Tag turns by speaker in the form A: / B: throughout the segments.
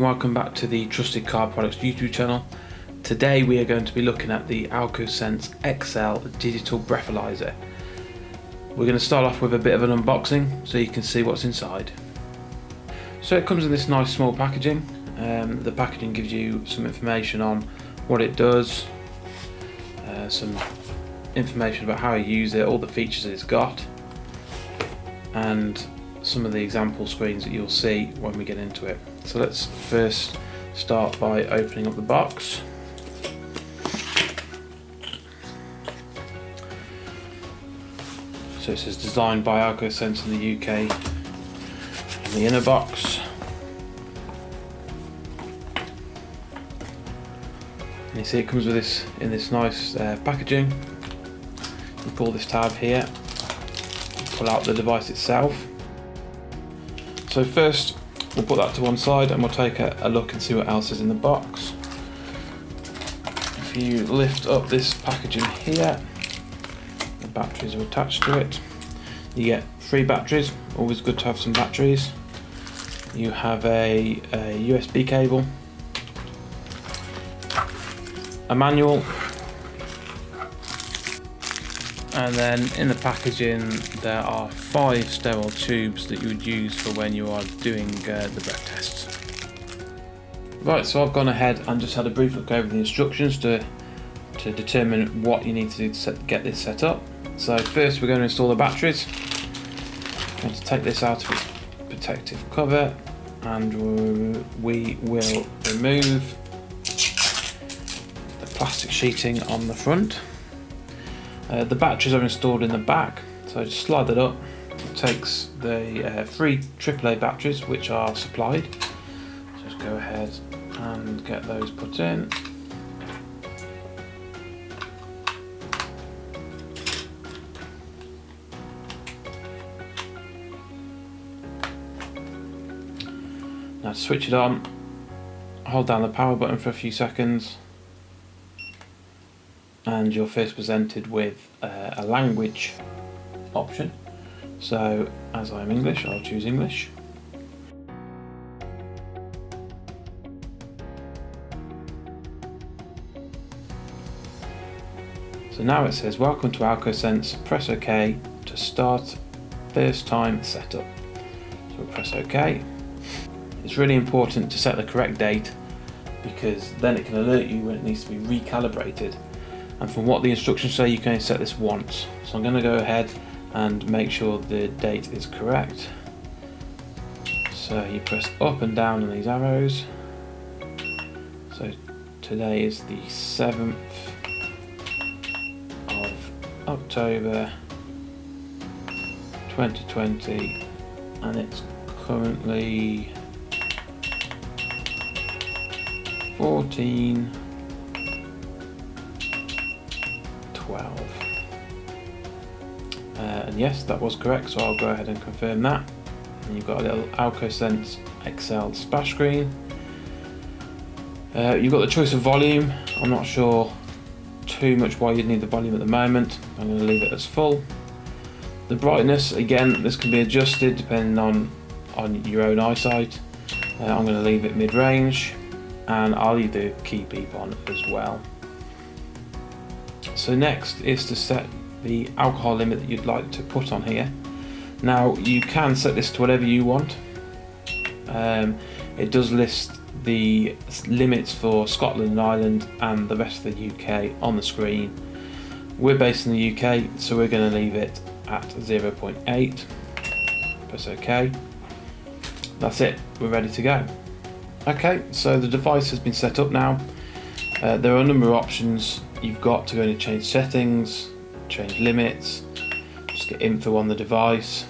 A: welcome back to the Trusted Car Products YouTube channel. Today we are going to be looking at the AlcoSense Excel Digital Breathalyser. We're going to start off with a bit of an unboxing so you can see what's inside. So it comes in this nice small packaging. The packaging gives you some information on what it does, some information about how you use it, all the features it's got, and some of the example screens that you'll see when we get into it. So let's first start by opening up the box. So it says designed by AlcoSense in the UK in the inner box. And you see it comes with this in this nice packaging. You pull this tab here, pull out the device itself. So first we'll put that to one side and we'll take a look and see what else is in the box. If you lift up this packaging here, the batteries are attached to it. You get 3 batteries, always good to have some batteries. You have a USB cable, a manual, and then in the packaging there are 5 sterile tubes that you would use for when you are doing the breath tests. Right, so I've gone ahead and just had a brief look over the instructions to determine what you need to do to get this set up. So first we're going to install the batteries. I'm going to take this out of its protective cover and we will remove the plastic sheeting on the front. The batteries are installed in the back, so just slide that up. It takes the 3 AAA batteries which are supplied. Just go ahead and get those put in. Now to switch it on, hold down the power button for a few seconds, and you're first presented with a language option. So as I'm English, I'll choose English. So now it says welcome to AlcoSense, press OK to start first time setup. So we'll press OK. It's really important to set the correct date because then it can alert you when it needs to be recalibrated. And from what the instructions say, you can only set this once. So I'm going to go ahead and make sure the date is correct. So you press up and down on these arrows. So today is the 7th of October 2020 and it's currently 14:12. And yes, that was correct, so I'll go ahead and confirm that. And you've got a little AlcoSense Excel splash screen. You've got the choice of volume. I'm not sure too much why you'd need the volume at the moment. I'm going to leave it as full. The brightness, again, this can be adjusted depending on your own eyesight. I'm going to leave it mid-range, and I'll leave the key beep on as well. So next is to set the alcohol limit that you'd like to put on here. Now you can set this to whatever you want. It does list the limits for Scotland and Ireland and the rest of the UK on the screen. We're based in the UK, so we're going to leave it at 0.8. Press OK. That's it, we're ready to go. Okay, so the device has been set up now. There are a number of options you've got to go in and change settings, change limits, just get info on the device.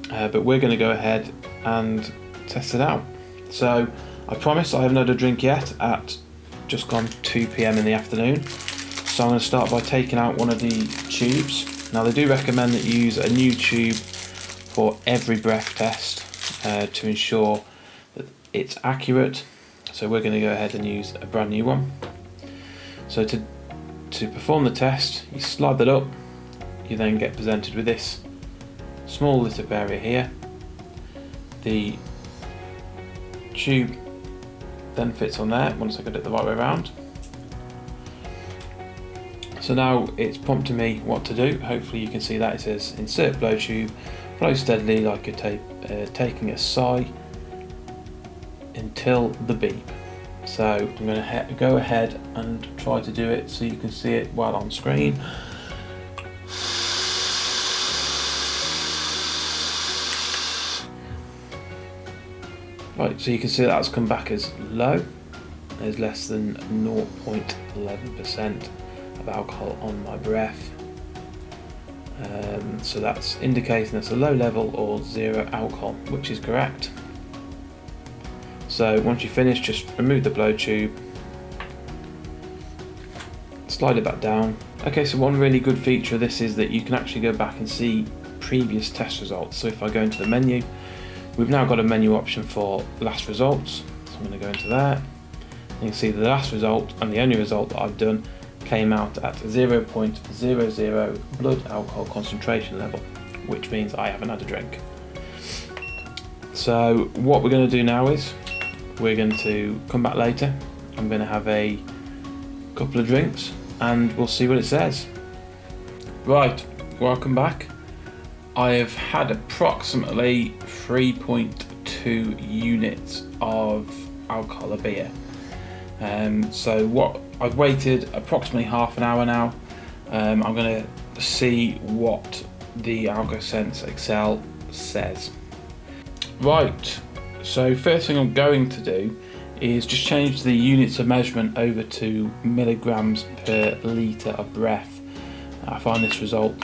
A: But we're going to go ahead and test it out. So I promise I haven't had a drink yet at just gone 2 PM in the afternoon. So I'm going to start by taking out one of the tubes. Now they do recommend that you use a new tube for every breath test to ensure that it's accurate. So we're going to go ahead and use a brand new one. So to perform the test, you slide that up, you then get presented with this small lit up area here. the tube then fits on there once I get it the right way around. So now it's prompting me what to do. Hopefully you can see that it says insert blow tube, blow steadily like you're taking a sigh until the beep. So I'm going to go ahead and try to do it so you can see it while on screen. Right, so you can see that's come back as low. There's less than 0.11% of alcohol on my breath. So that's indicating it's a low level or zero alcohol, which is correct. So once you finish, just remove the blow tube, slide it back down. Okay, so one really good feature of this is that you can actually go back and see previous test results. So if I go into the menu, we've now got a menu option for last results. So I'm going to go into there. You can see the last result and the only result that I've done came out at 0.00 blood alcohol concentration level, which means I haven't had a drink. So what we're going to do now is we're going to come back later. I'm going to have a couple of drinks and we'll see what it says. Right, welcome back. I have had approximately 3.2 units of alcohol, a beer. So what I've waited approximately half an hour now. I'm going to see what the AlcoSense Excel says. Right, so first thing I'm going to do is just change the units of measurement over to milligrams per litre of breath. I find this result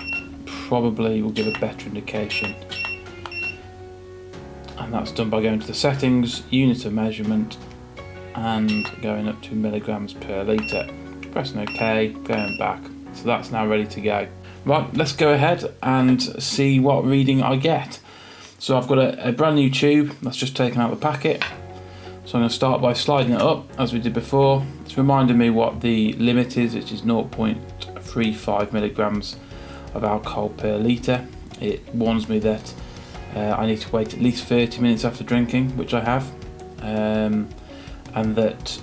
A: probably will give a better indication. And that's done by going to the settings, unit of measurement, and going up to milligrams per litre. Pressing OK, going back. So that's now ready to go. Right, let's go ahead and see what reading I get. So I've got a brand new tube that's just taken out the packet. So I'm going to start by sliding it up as we did before. It's reminding me what the limit is, which is 0.35 milligrams of alcohol per litre. It warns me that I need to wait at least 30 minutes after drinking, which I have, and that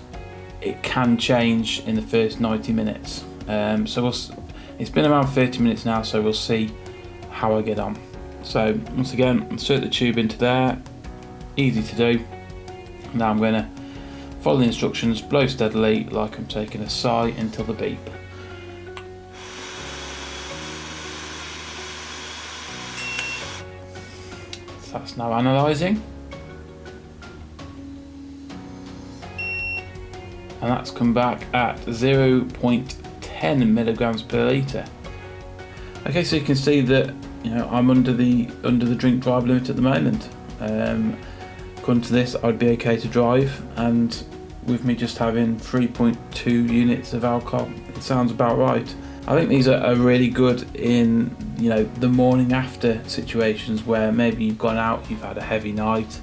A: it can change in the first 90 minutes. It's been around 30 minutes now, so we'll see how I get on. So once again, insert the tube into there, easy to do. Now I'm going to follow the instructions, blow steadily like I'm taking a sigh until the beep. So that's now analysing. And that's come back at 0.10 milligrams per litre. Okay, so you can see that I'm under the drink drive limit at the moment. According to this, I'd be okay to drive, and with me just having 3.2 units of alcohol, it sounds about right. I think these are really good in the morning after situations where maybe you've gone out, you've had a heavy night,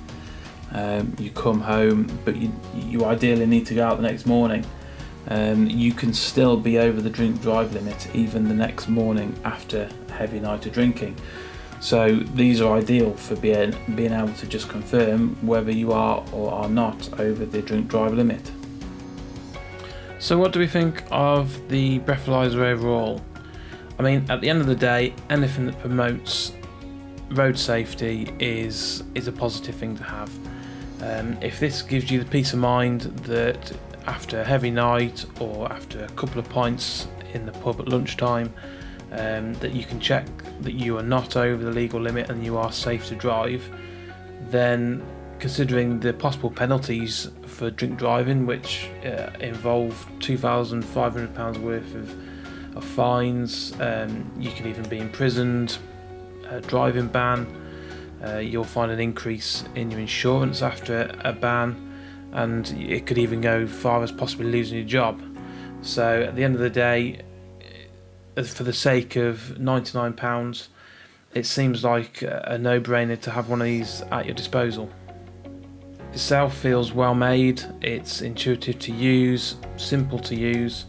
A: you come home, but you ideally need to go out the next morning. You can still be over the drink drive limit even the next morning after a heavy night of drinking. So these are ideal for being able to just confirm whether you are or are not over the drink drive limit. So what do we think of the breathalyzer overall? I mean, at the end of the day, anything that promotes road safety is a positive thing to have. If this gives you the peace of mind that after a heavy night or after a couple of pints in the pub at lunchtime, that you can check that you are not over the legal limit and you are safe to drive, then considering the possible penalties for drink driving, which involve £2,500 worth of fines, you could even be imprisoned, a driving ban, you'll find an increase in your insurance after a ban, and it could even go far as possibly losing your job. So at the end of the day, for the sake of £99, it seems like a no-brainer to have one of these at your disposal. Itself feels well made, it's intuitive to use, simple to use,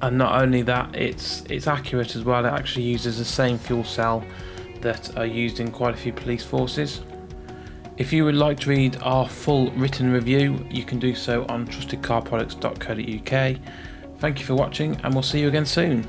A: and not only that, it's accurate as well. It actually uses the same fuel cell that are used in quite a few police forces. If you would like to read our full written review, you can do so on trustedcarproducts.co.uk. Thank you for watching, and we'll see you again soon.